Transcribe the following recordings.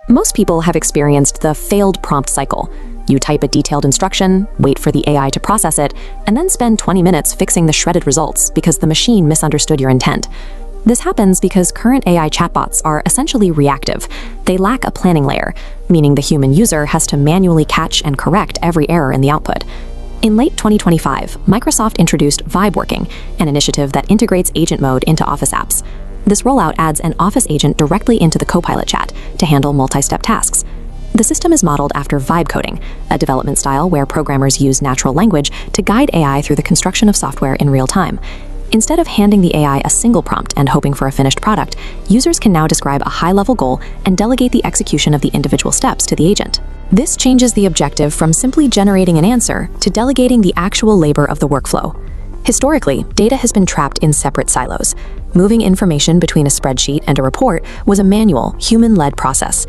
Most people have experienced the failed prompt cycle. You type a detailed instruction, wait for the AI to process it, and then spend 20 minutes fixing the shredded results because the machine misunderstood your intent. This happens because current AI chatbots are essentially reactive. They lack a planning layer, meaning the human user has to manually catch and correct every error in the output. In late 2025, Microsoft introduced Vibe Working, an initiative that integrates agent mode into Office apps. This rollout adds an Office agent directly into the Copilot chat to handle multi-step tasks. The system is modeled after vibe coding, a development style where programmers use natural language to guide AI through the construction of software in real time. Instead of handing the AI a single prompt and hoping for a finished product, users can now describe a high-level goal and delegate the execution of the individual steps to the agent. This changes the objective from simply generating an answer to delegating the actual labor of the workflow. Historically, data has been trapped in separate silos. Moving information between a spreadsheet and a report was a manual, human-led process.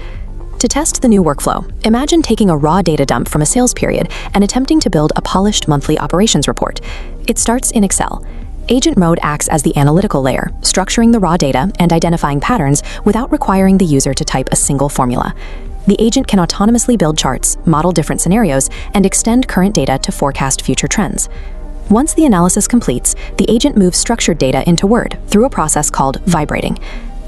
To test the new workflow, imagine taking a raw data dump from a sales period and attempting to build a polished monthly operations report. It starts in Excel. Agent mode acts as the analytical layer, structuring the raw data and identifying patterns without requiring the user to type a single formula. The agent can autonomously build charts, model different scenarios, and extend current data to forecast future trends. Once the analysis completes, the agent moves structured data into Word through a process called vibrating.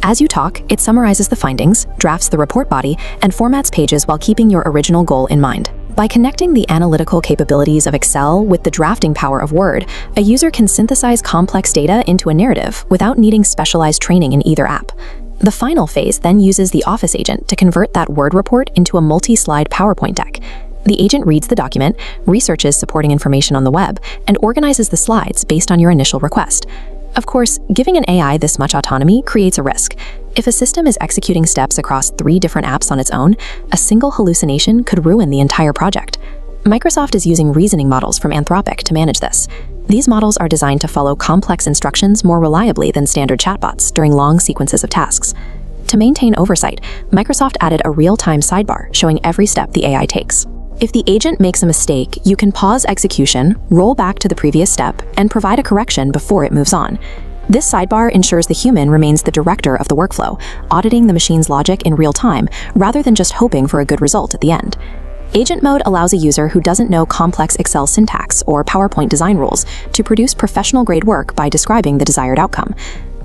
As you talk, it summarizes the findings, drafts the report body, and formats pages while keeping your original goal in mind. By connecting the analytical capabilities of Excel with the drafting power of Word, a user can synthesize complex data into a narrative without needing specialized training in either app. The final phase then uses the Office agent to convert that Word report into a multi-slide PowerPoint deck. The agent reads the document, researches supporting information on the web, and organizes the slides based on your initial request. Of course, giving an AI this much autonomy creates a risk. If a system is executing steps across 3 different apps on its own, a single hallucination could ruin the entire project. Microsoft is using reasoning models from Anthropic to manage this. These models are designed to follow complex instructions more reliably than standard chatbots during long sequences of tasks. To maintain oversight, Microsoft added a real-time sidebar showing every step the AI takes. If the agent makes a mistake, you can pause execution, roll back to the previous step, and provide a correction before it moves on. This sidebar ensures the human remains the director of the workflow, auditing the machine's logic in real time rather than just hoping for a good result at the end. Agent mode allows a user who doesn't know complex Excel syntax or PowerPoint design rules to produce professional-grade work by describing the desired outcome.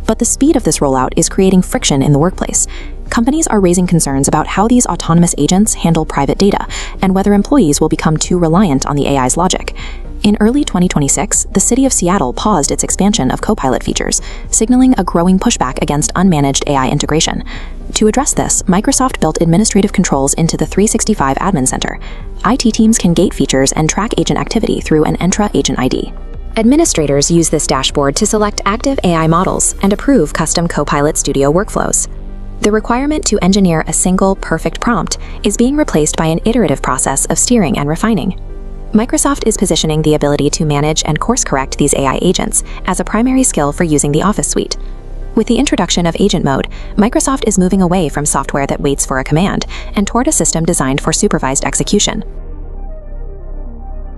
But the speed of this rollout is creating friction in the workplace. Companies are raising concerns about how these autonomous agents handle private data and whether employees will become too reliant on the AI's logic. In early 2026, the city of Seattle paused its expansion of Copilot features, signaling a growing pushback against unmanaged AI integration. To address this, Microsoft built administrative controls into the 365 Admin Center. IT teams can gate features and track agent activity through an Entra Agent ID. Administrators use this dashboard to select active AI models and approve custom Copilot Studio workflows. The requirement to engineer a single, perfect prompt is being replaced by an iterative process of steering and refining. Microsoft is positioning the ability to manage and course-correct these AI agents as a primary skill for using the Office suite. With the introduction of Agent Mode, Microsoft is moving away from software that waits for a command and toward a system designed for supervised execution.